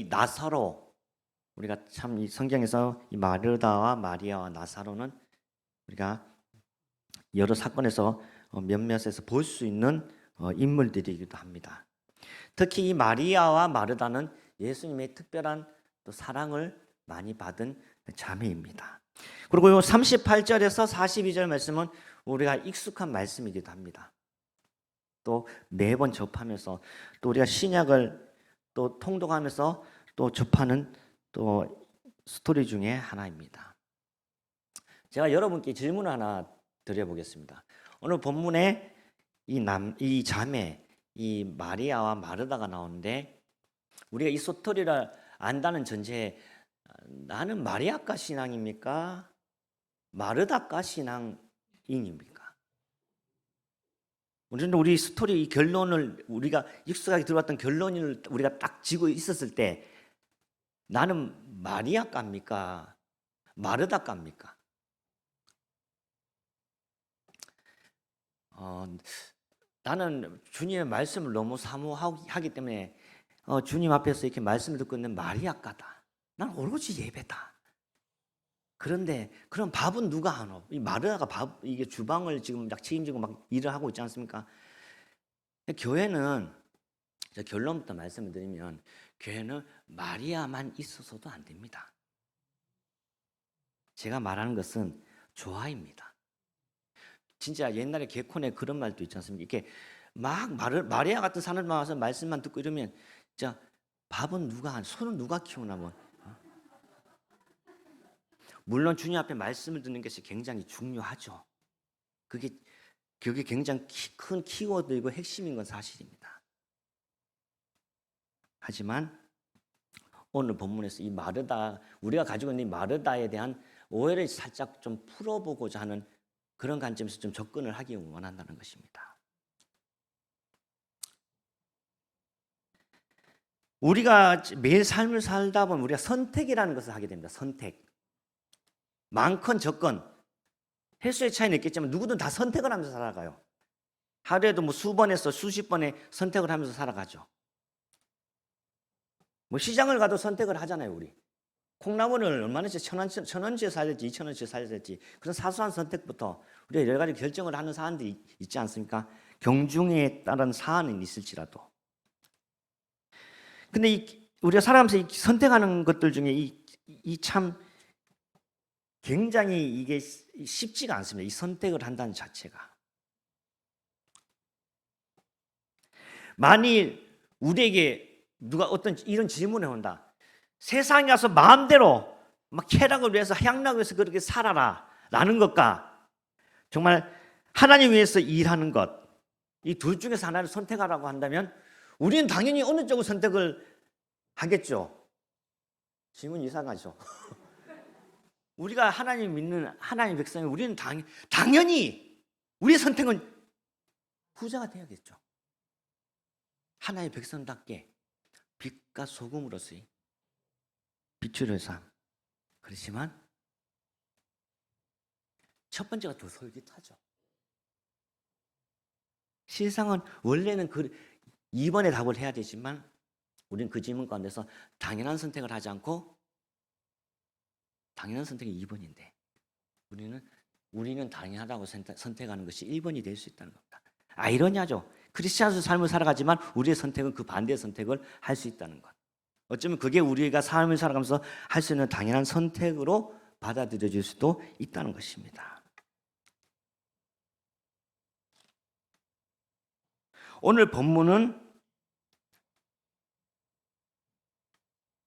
나사로, 우리가 참 이 성경에서 이 마르다와 마리아와 나사로는 우리가 여러 사건에서 몇몇에서 볼 수 있는 인물들이기도 합니다. 특히 이 마리아와 마르다는 예수님의 특별한 또 사랑을 많이 받은 자매입니다. 그리고 이 38절에서 42절 말씀은 우리가 익숙한 말씀이기도 합니다. 또 매번 접하면서 또 우리가 신약을 또 통독하면서 또 접하는 또 스토리 중에 하나입니다. 제가 여러분께 질문을 하나 드려보겠습니다. 오늘 본문에 이 자매, 이 마리아와 마르다가 나오는데 우리가 이 스토리를 안다는 전제에 나는 마리아과 신앙입니까? 마르다과 신앙인입니까? 우리 스토리 이 결론을 우리가 익숙하게 들어왔던 결론을 우리가 딱 쥐고 있었을 때 나는 마리아과입니까? 마르다과입니까? 나는 주님의 말씀을 너무 사모하기 때문에 주님 앞에서 이렇게 말씀을 듣고 있는 마리아과다. 난 오로지 예배다. 그런데 그럼 밥은 누가 하노? 이 마르다가 이게 주방을 지금 막 책임지고 막 일을 하고 있지 않습니까? 교회는 결론부터 말씀을 드리면 교회는 마리아만 있어서도 안 됩니다. 제가 말하는 것은 조화입니다. 진짜 옛날에 개콘에 그런 말도 있지 않습니까? 이렇게 막 마리아 같은 사람만 와서 말씀만 듣고 이러면 진짜 밥은 누가 하나, 소는 누가 키우나 뭐. 물론 주님 앞에 말씀을 듣는 것이 굉장히 중요하죠. 그게 굉장히 큰 키워드이고 핵심인 건 사실입니다. 하지만 오늘 본문에서 이 마르다, 우리가 가지고 있는 이 마르다에 대한 오해를 살짝 좀 풀어보고자 하는 그런 관점에서 좀 접근을 하기 원한다는 것입니다. 우리가 매일 삶을 살다 보면 우리가 선택이라는 것을 하게 됩니다. 선택. 많건 적건 횟수의 차이는 있겠지만 누구든 다 선택을 하면서 살아가요. 하루에도 뭐 수번에서 수십 번의 선택을 하면서 살아가죠. 뭐 시장을 가도 선택을 하잖아요, 우리. 콩나물을 얼마나치 천 원치에 사야 될지 2,000원치에 사야 될지 그런 사소한 선택부터 우리가 여러 가지 결정을 하는 사안들이 있지 않습니까? 경중에 따른 사안은 있을지라도. 근데 우리가 살아가면서 선택하는 것들 중에 이 참 굉장히 이게 쉽지가 않습니다. 이 선택을 한다는 자체가. 만일 우리에게 누가 어떤 이런 질문을 한다. 세상에 가서 마음대로 막 쾌락을 위해서 향락을 위해서 그렇게 살아라 라는 것과 정말 하나님 위해서 일하는 것, 이 둘 중에서 하나를 선택하라고 한다면 우리는 당연히 어느 쪽을 선택을 하겠죠. 질문 이상하죠. 우리가 하나님 믿는 하나님 백성이 우리는 당연히 우리의 선택은 후자가 되어야겠죠. 하나님의 백성답게 빛과 소금으로서의 비추는 삶. 그렇지만 첫 번째가 더 솔깃하죠. 세상은 원래는 2번의 답을 해야 되지만 우리는 그 질문 가운데서 당연한 선택을 하지 않고 당연한 선택이 2번인데 우리는 당연하다고 선택하는 것이 1번이 될 수 있다는 겁니다. 아이러니하죠. 크리스찬의 삶을 살아가지만 우리의 선택은 그 반대의 선택을 할 수 있다는 것. 어쩌면 그게 우리가 삶을 살아가면서 할 수 있는 당연한 선택으로 받아들여질 수도 있다는 것입니다. 오늘 본문은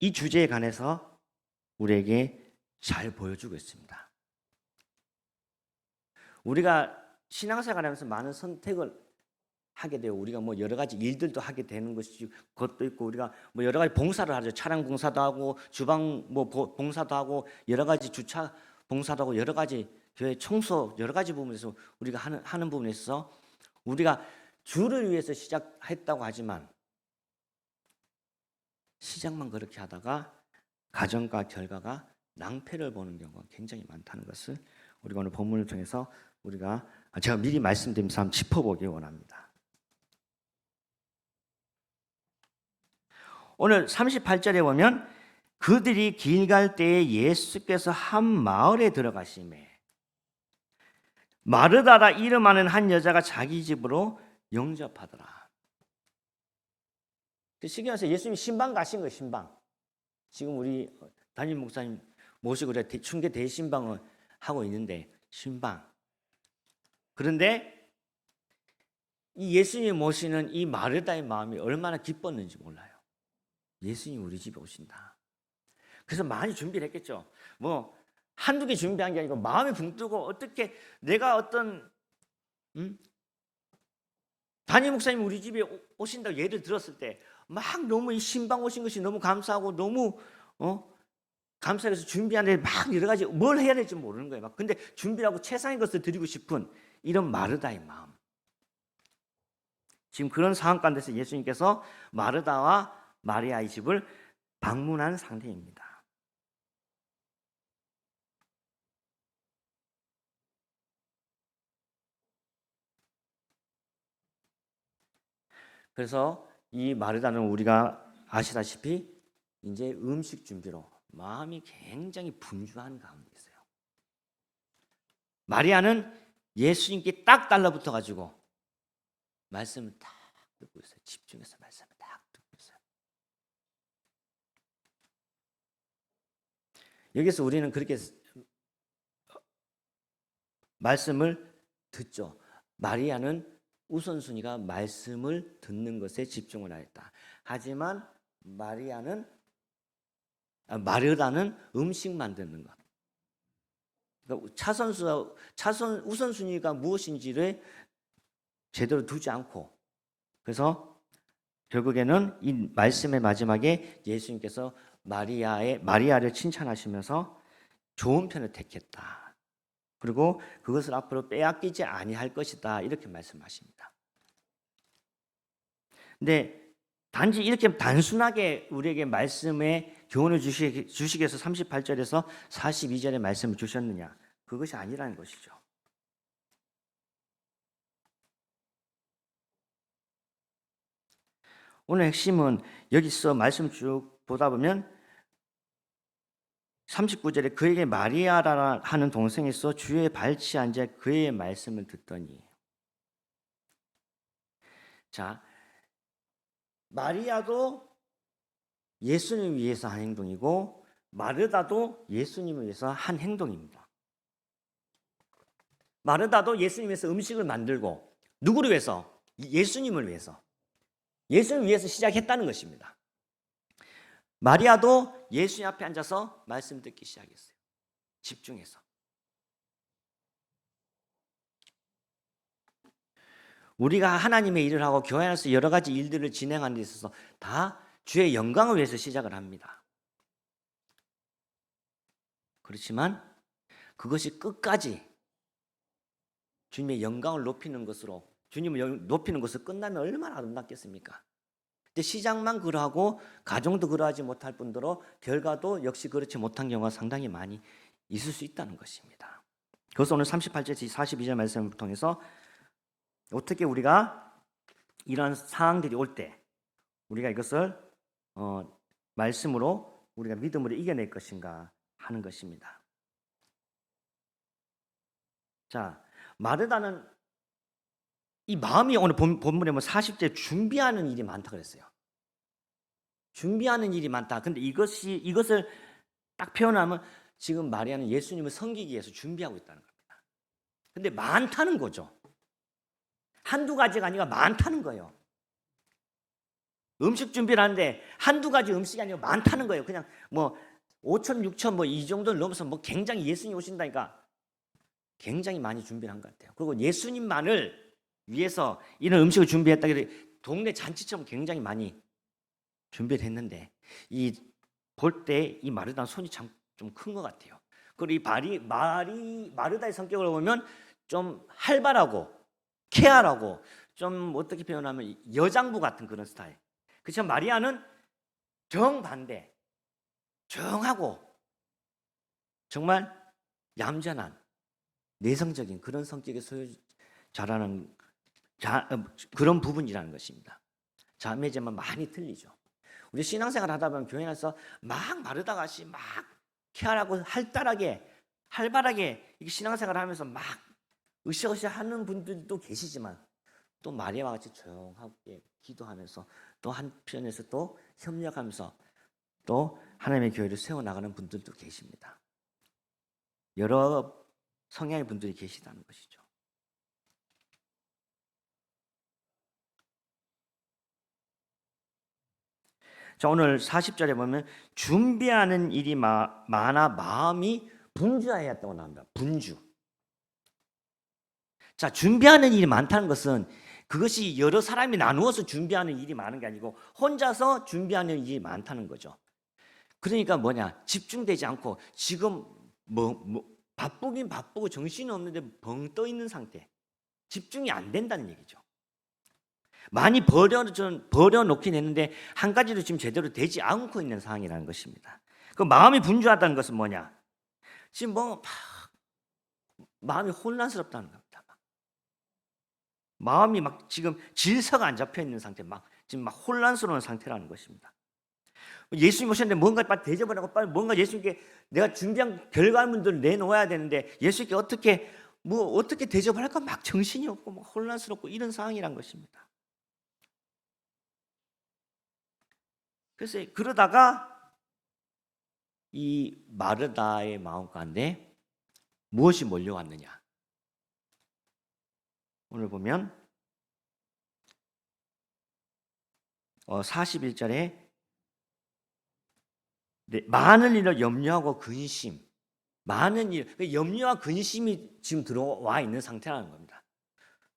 이 주제에 관해서 우리에게 잘 보여주고 있습니다. 우리가 신앙생활하면서 많은 선택을 하게 돼요. 우리가 뭐 여러 가지 일들도 하게 되는 것이 그것도 있고 우리가 뭐 여러 가지 봉사를 하죠. 차량 봉사도 하고 주방 뭐 봉사도 하고 여러 가지 주차 봉사도 하고 여러 가지 교회 청소 여러 가지 부분에서 우리가 하는 부분에 있어서 우리가 주를 위해서 시작했다고 하지만 시작만 그렇게 하다가 가정과 결과가 낭패를 보는 경우가 굉장히 많다는 것을 우리가 오늘 본문을 통해서 제가 미리 말씀드리면서 한번 짚어보기 원합니다. 오늘 38절에 보면 그들이 길 갈 때에 예수께서 한 마을에 들어가시매 마르다라 이름하는 한 여자가 자기 집으로 영접하더라. 그 시기에서 예수님이 신방 가신 거예요. 신방. 지금 우리 담임 목사님 모시고 충계 대신방을 하고 있는데 신방. 그런데 이 예수님 모시는 이 마르다의 마음이 얼마나 기뻤는지 몰라요. 예수님 우리 집에 오신다. 그래서 많이 준비를 했겠죠. 뭐 한두 개 준비한 게 아니고 마음이 붕 뜨고 어떻게 내가 어떤 담임 목사님 우리 집에 오신다고 예를 들었을 때 막 너무 이 신방 오신 것이 너무 감사하고 너무 감사해서 준비하는데 막 여러 가지 뭘 해야 될지 모르는 거예요. 막 근데 준비하고 최상의 것을 드리고 싶은 이런 마르다의 마음. 지금 그런 상황 가운데서 예수님께서 마르다와 마리아의 집을 방문한 상태입니다. 그래서 이 마르다는 우리가 아시다시피 이제 음식 준비로 마음이 굉장히 분주한 가운데 있어요. 마리아는 예수님께 딱 달라붙어 가지고 말씀을 딱 듣고 있어요. 집중해서 말씀을 딱 듣고 있어요. 여기서 우리는 그렇게 말씀을 듣죠. 마리아는 우선순위가 말씀을 듣는 것에 집중을 하였다. 하지만 마르다는 음식만 듣는 것. 그러니까 차선 우선순위가 무엇인지를 제대로 두지 않고 그래서 결국에는 이 말씀의 마지막에 예수님께서 마리아를 칭찬하시면서 좋은 편을 택했다. 그리고 그것을 앞으로 빼앗기지 아니할 것이다. 이렇게 말씀하십니다. 근데 단지 이렇게 단순하게 우리에게 말씀의 교훈을 주시기 위해서 38절에서 42절의 말씀을 주셨느냐? 그것이 아니라는 것이죠. 오늘 핵심은 여기서 말씀 쭉 보다 보면 39절에 그에게 마리아라 하는 동생이 있어 주의 발치에 앉아 그의 말씀을 듣더니 자 마리아도 예수님을 위해서 한 행동이고 마르다도 예수님을 위해서 한 행동입니다. 마르다도 예수님 위해서 음식을 만들고 누구를 위해서? 예수님을 위해서. 예수님을 위해서 시작했다는 것입니다. 마리아도 예수님 앞에 앉아서 말씀 듣기 시작했어요. 집중해서. 우리가 하나님의 일을 하고 교회 안에서 여러 가지 일들을 진행하는 데 있어서 다 주의 영광을 위해서 시작을 합니다. 그렇지만 그것이 끝까지 주님의 영광을 높이는 것으로 주님을 높이는 것으로 끝나면 얼마나 아름답겠습니까? 근데 시작만 그러하고 가정도 그러하지 못할 뿐더러 결과도 역시 그렇지 못한 경우가 상당히 많이 있을 수 있다는 것입니다. 그래서 오늘 38절 42절 말씀을 통해서 어떻게 우리가 이러한 상황들이 올 때 우리가 이것을 말씀으로 우리가 믿음으로 이겨낼 것인가 하는 것입니다. 자, 마르다는 이 마음이 오늘 본문에 40절 준비하는 일이 많다 그랬어요. 준비하는 일이 많다. 근데 이것을 딱 표현하면 지금 마리아는 예수님을 섬기기 위해서 준비하고 있다는 겁니다. 근데 많다는 거죠. 한두 가지가 아니라 많다는 거예요. 음식 준비를 하는데 한두 가지 음식이 아니라 많다는 거예요. 그냥 5천, 6천 이 정도를 넘어서 굉장히 예수님 오신다니까 굉장히 많이 준비를 한 것 같아요. 그리고 예수님만을 위해서 이런 음식을 준비했다. 동네 잔치처럼 굉장히 많이 준비를 했는데 볼 때 이 마르다는 손이 참 좀 큰 것 같아요. 그리고 이 마르다의 성격을 보면 좀 활발하고 케어하고 좀 어떻게 표현하면 여장부 같은 그런 스타일. 그렇지만 마리아는 정반대, 정하고 정말 얌전한 내성적인 그런 성격의 자라는 그런 부분이라는 것입니다. 자매지만 많이 틀리죠. 우리 신앙생활 하다 보면 교회 안에서 막 마르다같이 막 쾌활하고 활발하게 이렇게 신앙생활 하면서 막 으쌰으쌰 하는 분들도 계시지만 또 마리아와 같이 조용하게 기도하면서 또 한편에서 또 협력하면서 또 하나님의 교회를 세워나가는 분들도 계십니다. 여러 성향의 분들이 계시다는 것이죠. 자, 오늘 40절에 보면 준비하는 일이 많아 마음이 분주하였다고 나옵니다. 분주. 자, 준비하는 일이 많다는 것은 그것이 여러 사람이 나누어서 준비하는 일이 많은 게 아니고 혼자서 준비하는 일이 많다는 거죠. 그러니까 뭐냐? 집중되지 않고 지금 바쁘긴 바쁘고 정신이 없는데 벙 떠 있는 상태. 집중이 안 된다는 얘기죠. 많이 버려놓긴 했는데 한 가지도 지금 제대로 되지 않고 있는 상황이라는 것입니다. 그 마음이 분주하다는 것은 뭐냐? 지금 마음이 혼란스럽다는 겁니다. 마음이 막 지금 질서가 안 잡혀 있는 상태, 지금 막 혼란스러운 상태라는 것입니다. 예수님 오셨는데 뭔가 빨리 대접을 하고 빨리 뭔가 예수님께 내가 준비한 결과물들을 내놓아야 되는데 예수님께 어떻게 대접을 할까 막 정신이 없고 막 혼란스럽고 이런 상황이란 것입니다. 그래서 그러다가 이 마르다의 마음 가운데 무엇이 몰려왔느냐? 오늘 보면 41절에 많은 일을 염려하고 근심, 많은 일, 염려와 근심이 지금 들어와 있는 상태라는 겁니다.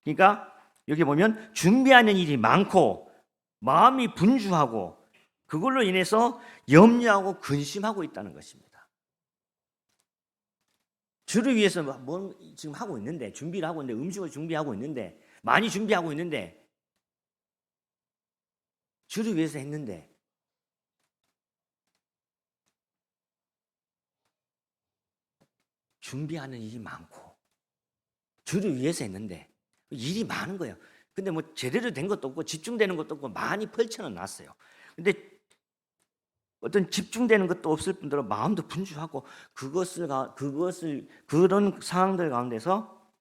그러니까 여기 보면 준비하는 일이 많고 마음이 분주하고 그걸로 인해서 염려하고 근심하고 있다는 것입니다. 주를 위해서 지금 하고 있는데 준비를 하고 있는데 음식을 준비하고 있는데 많이 준비하고 있는데 주를 위해서 했는데 준비하는 일이 많고 주를 위해서 했는데 일이 많은 거예요. 근데 제대로 된 것도 없고 집중되는 것도 없고 많이 펼쳐는 놨어요. 근데 어떤 집중되는 것도 없을 뿐더러 마음도 분주하고 그런 상황들 가운데서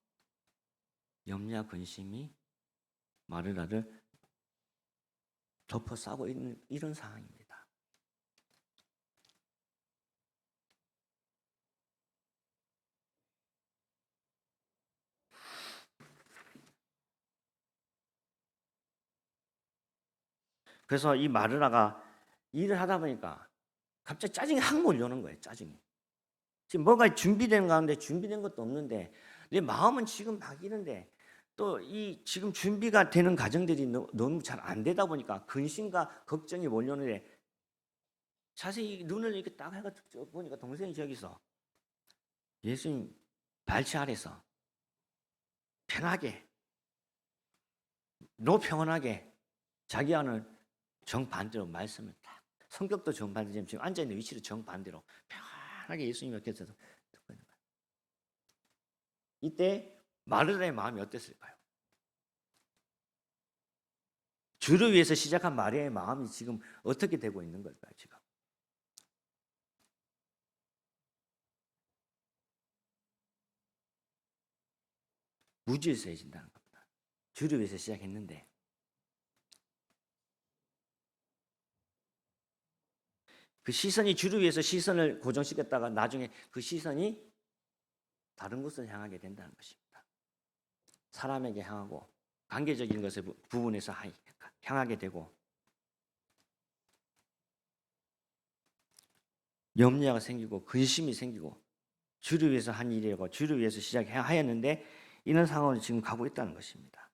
염려와 근심이 마르다를 덮어싸고 있는 이런 상황입니다. 그래서 이 마르다가 일을 하다 보니까 갑자기 짜증이 확 몰려오는 거예요. 짜증이. 지금 뭔가 준비된 가운데 준비된 것도 없는데 내 마음은 지금 막 이런데 또 이 지금 준비가 되는 과정들이 너무 잘 안 되다 보니까 근심과 걱정이 몰려오는데 자세히 눈을 이렇게 딱 해가지고 보니까 동생이 저기서 예수님 발치 아래서 편하게 노평온하게 자기와는 정반대로 말씀을 딱 성격도 정반대로 지금 앉아있는 위치를 정반대로 편하게 예수님 옆에서 듣고 있는 거예요. 이때 마르다의 마음이 어땠을까요? 주를 위해서 시작한 마리아의 마음이 지금 어떻게 되고 있는 걸까요? 지금 무질서해진다는 겁니다. 주를 위해서 시작했는데 그 시선이 주를 위해서 시선을 고정시켰다가 나중에 그 시선이 다른 곳을 향하게 된다는 것입니다. 사람에게 향하고 관계적인 것의 부분에서 향하게 되고 염려가 생기고 근심이 생기고 주를 위해서 한 일이고 주를 위해서 시작하였는데 이런 상황을 지금 가고 있다는 것입니다.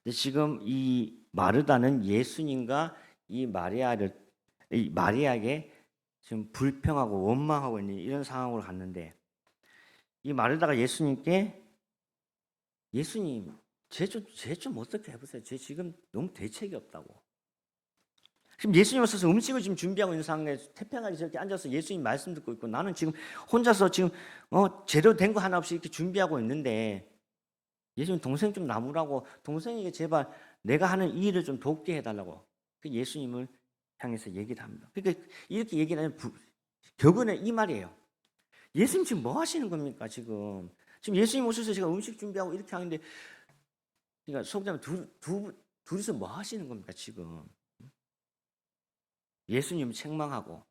근데 지금 이 마르다는 예수님과 이 마리아에게 지금 불평하고 원망하고 있는 이런 상황으로 갔는데 이 마르다가 예수님께 예수님 쟤 좀 어떻게 해보세요. 쟤 지금 너무 대책이 없다고. 지금 예수님 오셔서 음식을 지금 준비하고 있는 상황에 태평하게 저렇게 앉아서 예수님 말씀 듣고 있고 나는 지금 혼자서 지금 제대로 된 거 하나 없이 이렇게 준비하고 있는데 예수님 동생 좀 나무라고 동생에게 제발 내가 하는 이 일을 좀 돕게 해달라고 그 예수님을 향해서 얘기를 합니다. 그러니까 이렇게 얘기를 하면 격언의 이 말이에요. 예수님 지금 뭐 하시는 겁니까 지금? 지금 예수님 오셔서 제가 음식 준비하고 이렇게 하는데 그러니까 속자면 둘이서 뭐 하시는 겁니까 지금? 예수님 책망하고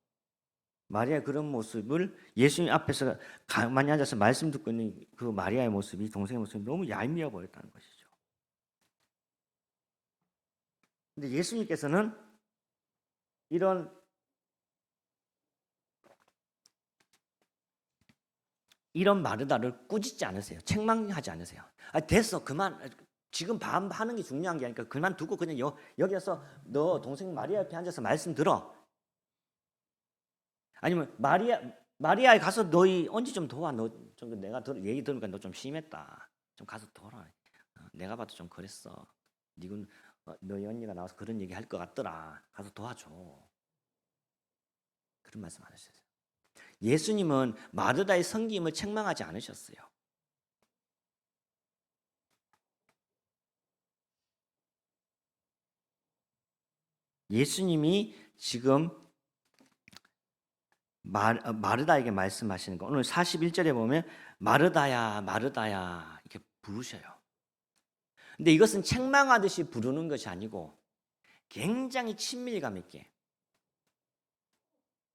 마리아의 그런 모습을 예수님 앞에서 가만히 앉아서 말씀 듣고 있는 그 마리아의 모습이 동생의 모습이 너무 얄미워 보였다는 것이죠. 근데 예수님께서는 이런 마르다를 꾸짖지 않으세요. 책망하지 않으세요. 됐어 그만 지금 하는 게 중요한 게 아니니까 그만두고 그냥 여기서 너 동생 마리아 옆에 앉아서 말씀 들어. 아니면 마리아에 가서 너희 언제 좀 도와. 너 좀 내가 얘기 들으니까 너 좀 심했다. 좀 가서 도와. 내가 봐도 좀 그랬어. 니군 너희 언니가 나와서 그런 얘기 할 것 같더라. 가서 도와줘. 그런 말씀 안 하셨어요. 예수님은 마르다의 섬김을 책망하지 않으셨어요. 예수님이 지금 마르다에게 말씀하시는 거 오늘 41절에 보면 마르다야 마르다야 이렇게 부르셔요. 근데 이것은 책망하듯이 부르는 것이 아니고 굉장히 친밀감 있게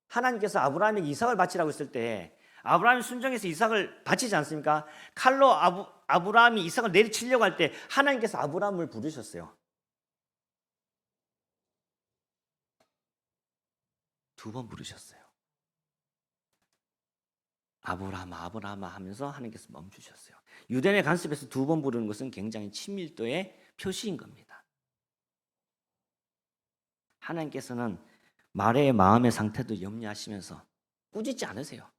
하나님께서 아브라함에게 이삭을 바치라고 했을 때 아브라함이 순종해서 이삭을 바치지 않습니까? 칼로 아브라함이 이삭을 내리치려고 할 때 하나님께서 아브라함을 부르셨어요. 2번 부르셨어요. 아브라함아 아브라함아 하면서 하나님께서 멈추셨어요. 유대인의 간섭에서 2번 부르는 것은 굉장히 친밀도의 표시인 겁니다. 하나님께서는 말의 마음의 상태도 염려하시면서 꾸짖지 않으세요.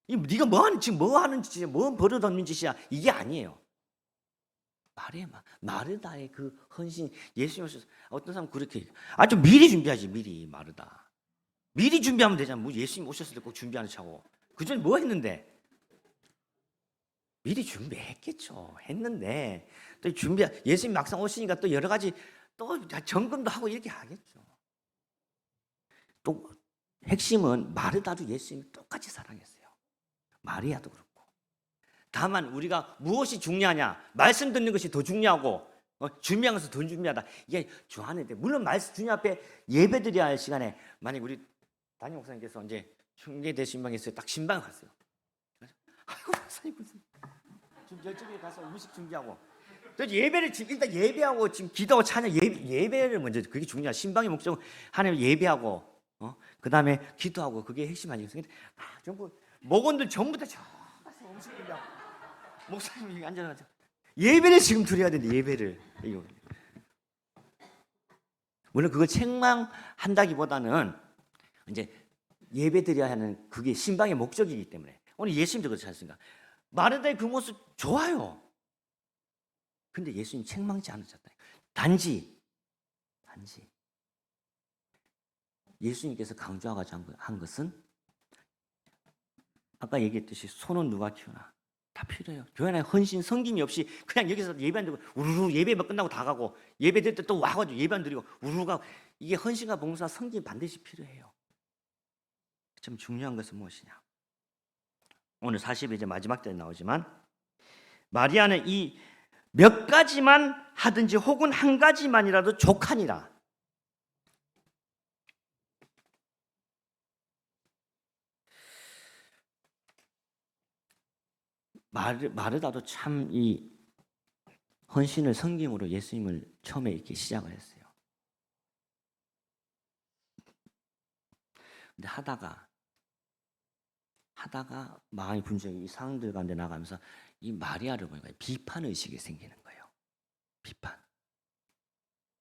네가 지금 뭐 하는 짓이야? 뭐 버릇없는 짓이야? 이게 아니에요. 마르다의 그 헌신 예수님 오셔서 어떤 사람 그렇게 아주 미리 준비하지 미리 마르다. 미리 준비하면 되잖아. 뭐 예수님 오셨을 때 꼭 준비하는 차고. 그 전에 뭐 했는데? 미리 준비했겠죠. 했는데 또 예수님 막상 오시니까 또 여러 가지 또 점검도 하고 이렇게 하겠죠. 또 핵심은 마르다도 예수님이 똑같이 사랑했어요. 마리아도 그렇고. 다만 우리가 무엇이 중요하냐? 말씀 듣는 것이 더 중요하고 준비한 것은 더 중요하다. 이게 좋아하는데 물론 말씀 주님 앞에 예배드려야 할 시간에 만약 우리 담임 목사님께서 이제 중계대 신방에서 딱 신방을 갔어요. 아이고 목사님 지금 저쪽에 가서 음식 준비하고 예배를 지금 일단 예배하고 지금 기도하고 찬양 예배를 먼저 그게 중요한 신방의 목적은 하나님 예배하고 그 다음에 기도하고 그게 핵심 아니겠어요? 전부 목원들 전부 다 저 가서 음식 준비하고 목사님이 앉아가지고 예배를 지금 드려야 되는데 예배를 물론 그걸 책망한다기보다는 이제 예배 드려야 하는 그게 신방의 목적이기 때문에 오늘 예수님도 그렇지 않습니까? 마르다의 그 모습 좋아요. 근데 예수님 책망지 않으셨다. 단지 예수님께서 강조하고자 한 것은 아까 얘기했듯이 손은 누가 키우나 다 필요해요. 교회 안에 헌신 성김이 없이 그냥 여기서 예배 안 드리고 우르르 예배만 끝나고 다 가고 예배 드릴 때 또 와가지고 예배 안 드리고 우르르 가고 이게 헌신과 봉사 성김이 반드시 필요해요. 참 중요한 것은 무엇이냐? 오늘 40일 마지막 때에 나오지만 마리아는 이 몇 가지만 하든지 혹은 한 가지만이라도 족하니라. 마르다도 참 이 헌신을 섬김으로 예수님을 처음에 이렇게 시작을 했어요. 근데 하다가 마음의 분쟁이 이 상황들 가운데 나가면서 이 마리아를 보니까 비판 의식이 생기는 거예요.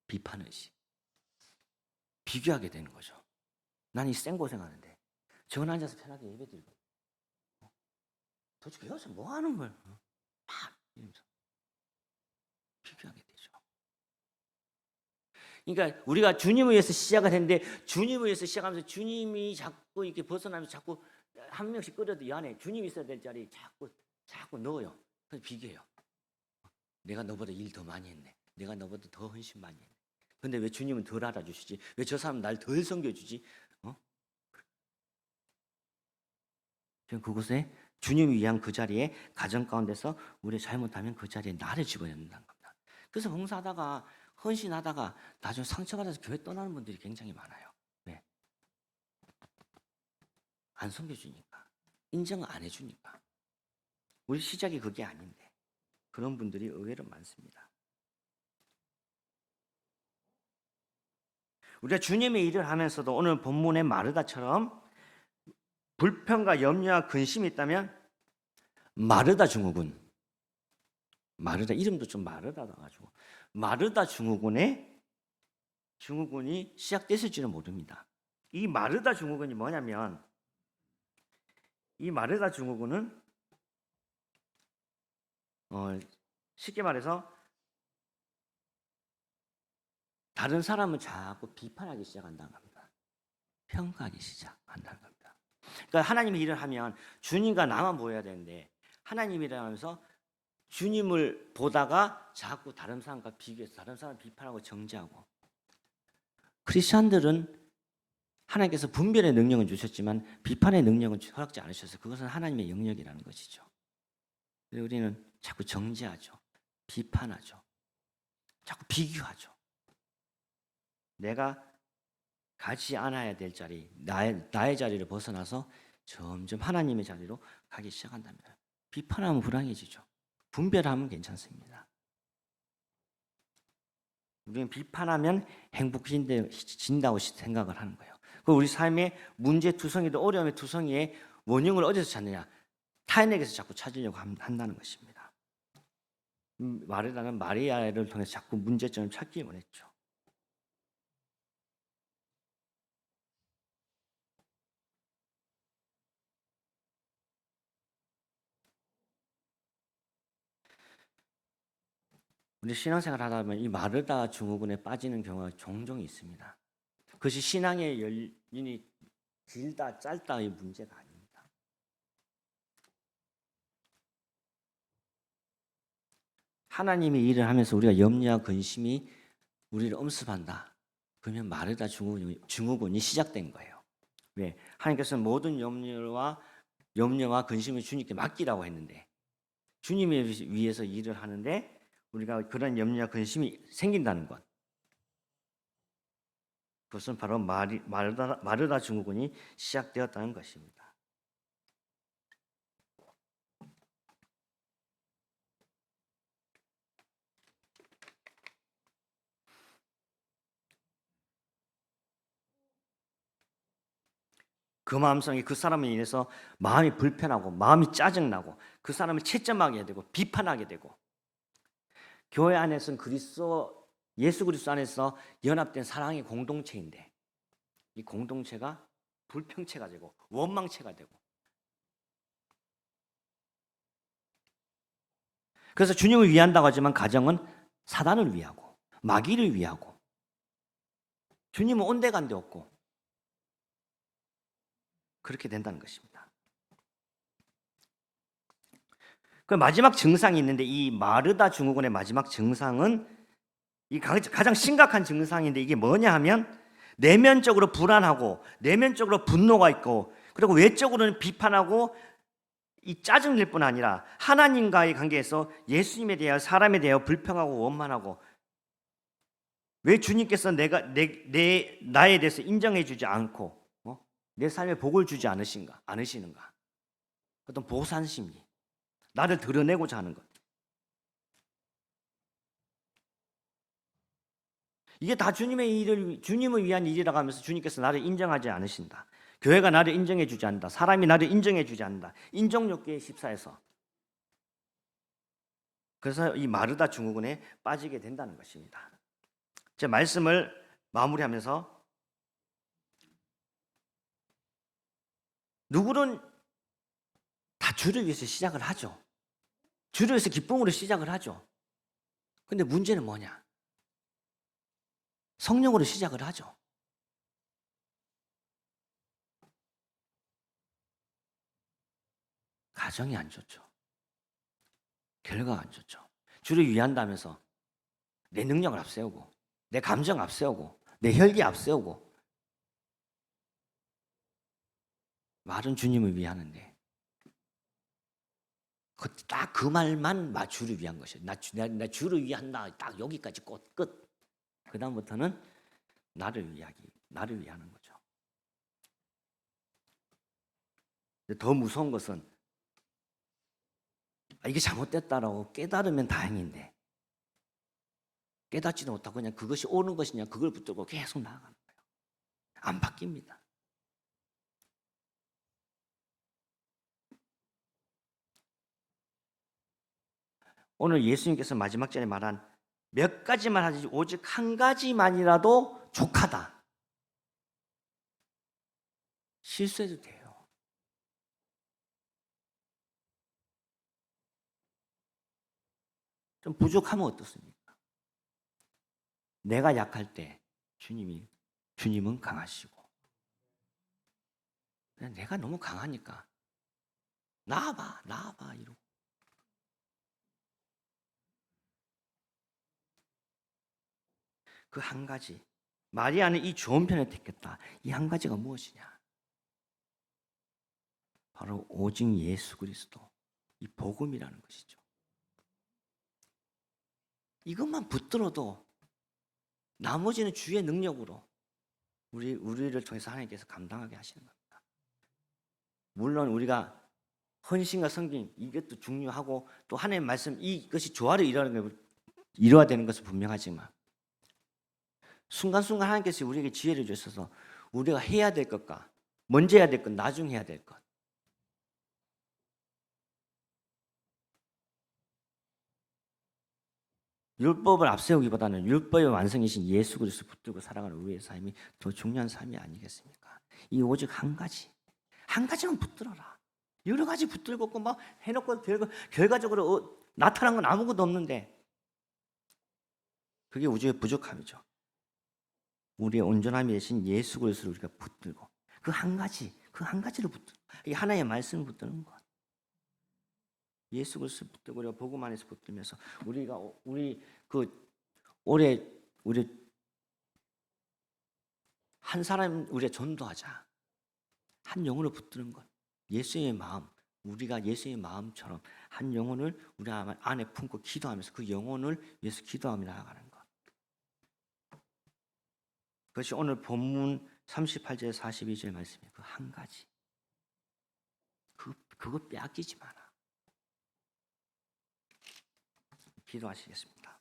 비판 의식. 비교하게 되는 거죠. 난 이 생고생하는데 저건 앉아서 편하게 예배드리고 도대체 여기서 뭐 하는 거야? 막 이러면서 비교하게 되죠. 그러니까 우리가 주님을 위해서 시작을 했는데 주님을 위해서 시작하면서 주님이 자꾸 이렇게 벗어나면서 자꾸 한 명씩 끌어도 이 안에 주님이 있어야 될 자리에 자꾸 넣어요. 그래서 비교해요. 내가 너보다 일 더 많이 했네. 내가 너보다 더 헌신 많이 했네. 근데 왜 주님은 덜 알아주시지? 왜 저 사람 날 덜 섬겨주지? 그곳에 주님을 위한 그 자리에 가정 가운데서 우리 잘못하면 그 자리에 나를 집어넣는다는 겁니다. 그래서 봉사하다가 헌신하다가 나중에 상처받아서 교회 떠나는 분들이 굉장히 많아요. 왜? 안 섬겨주니까. 인정 안 해주니까. 우리 시작이 그게 아닌데 그런 분들이 의외로 많습니다. 우리가 주님의 일을 하면서도 오늘 본문의 마르다처럼 불평과 염려와 근심이 있다면 마르다 증후군, 마르다 이름도 좀 마르다다 가지고 마르다 증후군이 시작됐을지는 모릅니다. 이 마르다 증후군이 뭐냐면 이 마르다 증후군은 쉽게 말해서 다른 사람을 자꾸 비판하기 시작한다는 겁니다. 평가하기 시작한다는 겁니다. 그러니까 하나님의 일을 하면 주님과 나만 보여야 되는데 하나님 일을 하면서 주님을 보다가 자꾸 다른 사람과 비교해서 다른 사람을 비판하고 정죄하고 크리스천들은 하나님께서 분별의 능력은 주셨지만 비판의 능력은 허락지 않으셔서 그것은 하나님의 영역이라는 것이죠. 우리는 자꾸 정죄하죠. 비판하죠. 자꾸 비교하죠. 내가 가지 않아야 될 자리, 나의 자리를 벗어나서 점점 하나님의 자리로 가기 시작한다면 비판하면 불안해지죠. 분별하면 괜찮습니다. 우리는 비판하면 행복해진다고 생각을 하는 거예요. 그 우리 삶의 문제투성이도 어려움의 투성이의 원흉을 어디서 찾느냐? 타인에게서 자꾸 찾으려고 한다는 것입니다. 마르다는 마리아를 통해서 자꾸 문제점을 찾기 원했죠. 우리 신앙생활 하다 보면 이 마르다 증후군에 빠지는 경우가 종종 있습니다. 그것이 신앙의 연륜이 길다 짧다의 문제가 아닙니다. 하나님의 일을 하면서 우리가 염려와 근심이 우리를 엄습한다. 그러면 마르다 증후군이 시작된 거예요. 왜? 하나님께서는 모든 염려와 근심을 주님께 맡기라고 했는데 주님을 위해서 일을 하는데 우리가 그런 염려와 근심이 생긴다는 것. 그것은 바로 마르다 증후군이 시작되었다는 것입니다. 그 마음속에 그 사람에 인해서 마음이 불편하고 마음이 짜증나고 그 사람을 채점하게 되고 비판하게 되고 교회 안에서는 예수 그리스도 안에서 연합된 사랑의 공동체인데 이 공동체가 불평체가 되고 원망체가 되고 그래서 주님을 위한다고 하지만 가정은 사단을 위하고 마귀를 위하고 주님은 온데간데 없고 그렇게 된다는 것입니다. 그 마지막 증상이 있는데 이 마르다 증후군의 마지막 증상은 이 가장 심각한 증상인데 이게 뭐냐 하면 내면적으로 불안하고 내면적으로 분노가 있고 그리고 외적으로는 비판하고 이 짜증낼 뿐 아니라 하나님과의 관계에서 예수님에 대하여 사람에 대하여 불평하고 원만하고 왜 주님께서 나에 대해서 인정해 주지 않고 내 삶에 복을 주지 않으시는가? 어떤 보상 심리, 나를 드러내고자 하는 것. 이게 다 주님을 위한 일이라고 하면서 주님께서 나를 인정하지 않으신다. 교회가 나를 인정해 주지 않는다. 사람이 나를 인정해 주지 않는다. 인정욕구에 휩싸여서. 그래서 이 마르다 증후군에 빠지게 된다는 것입니다. 제 말씀을 마무리하면서 누구는 다 주를 위해서 시작을 하죠. 주를 위해서 기쁨으로 시작을 하죠. 근데 문제는 뭐냐? 성령으로 시작을 하죠. 가정이 안 좋죠. 결과가 안 좋죠. 주를 위한다면서 내 능력을 앞세우고 내 감정 앞세우고 내 혈기 앞세우고 말은 주님을 위하는데 딱 그 말만 주를 위한 것이에요. 나 주를 위한다. 딱 여기까지 끝. 그 다음부터는 나를 위하는 거죠. 더 무서운 것은 이게 잘못됐다라고 깨달으면 다행인데 깨닫지도 못하고 그냥 그것이 옳은 것이냐 그걸 붙들고 계속 나아가는 거예요. 안 바뀝니다. 오늘 예수님께서 마지막 전에 말한 몇 가지만 하지 오직 한 가지만이라도 족하다. 실수해도 돼요. 좀 부족하면 어떻습니까? 내가 약할 때 주님은 강하시고 내가 너무 강하니까 나와봐 이러고 그 한 가지 마리아는 이 좋은 편을 택했다. 이 한 가지가 무엇이냐? 바로 오직 예수 그리스도 이 복음이라는 것이죠. 이것만 붙들어도 나머지는 주의 능력으로 우리를 통해서 하나님께서 감당하게 하시는 겁니다. 물론 우리가 헌신과 성김 이것도 중요하고 또 하나님의 말씀 이것이 조화를 이루어야 되는 것은 분명하지만 순간순간 하나님께서 우리에게 지혜를 주셔서 우리가 해야 될 것과 먼저 해야 될 것, 나중에 해야 될 것 율법을 앞세우기보다는 율법의 완성이신 예수 그리스도 붙들고 살아가는 우리의 삶이 더 중요한 삶이 아니겠습니까? 이 오직 한 가지만 붙들어라. 여러 가지 붙들고 막 해놓고 결과적으로 나타난 건 아무것도 없는데 그게 우주의 부족함이죠. 우리의 온전함이 되신 예수 그리스도를 우리가 붙들고 그 한 가지를 붙들고 이 하나의 말씀을 붙드는 것. 예수 그리스도 붙들고 우리가 복음 안에서 붙들면서 우리 한 사람 우리가 전도하자. 한 영혼을 붙드는 것. 예수의 마음, 우리가 예수의 마음처럼 한 영혼을 우리 안에 품고 기도하면서 그 영혼을 위해서 기도하며 나아가는 것. 그것이 오늘 본문 38절 42절 말씀이에요. 그 한 가지. 그거 빼앗기지 마라. 기도하시겠습니다.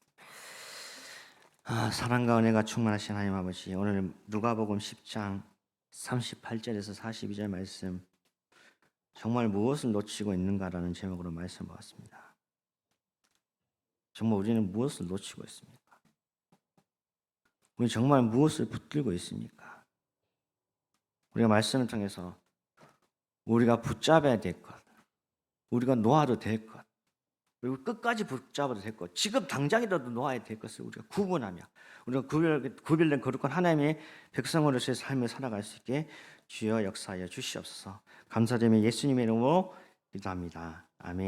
사랑과 은혜가 충만하신 하나님 아버지, 오늘 누가복음 10장 38절에서 42절 말씀 정말 무엇을 놓치고 있는가라는 제목으로 말씀 보았습니다. 정말 우리는 무엇을 놓치고 있습니까? 우리 정말 무엇을 붙들고 있습니까? 우리가 말씀을 통해서 우리가 붙잡아야 될 것, 우리가 놓아도 될 것, 그리고 끝까지 붙잡아도 될 것, 지금 당장이라도 놓아야 될 것을 우리가 구분하며 우리가 구별된 거룩한 하나님의 백성으로서의 삶을 살아갈 수 있게 주여 역사하여 주시옵소서. 감사드리며 예수님의 이름으로 기도합니다. 아멘.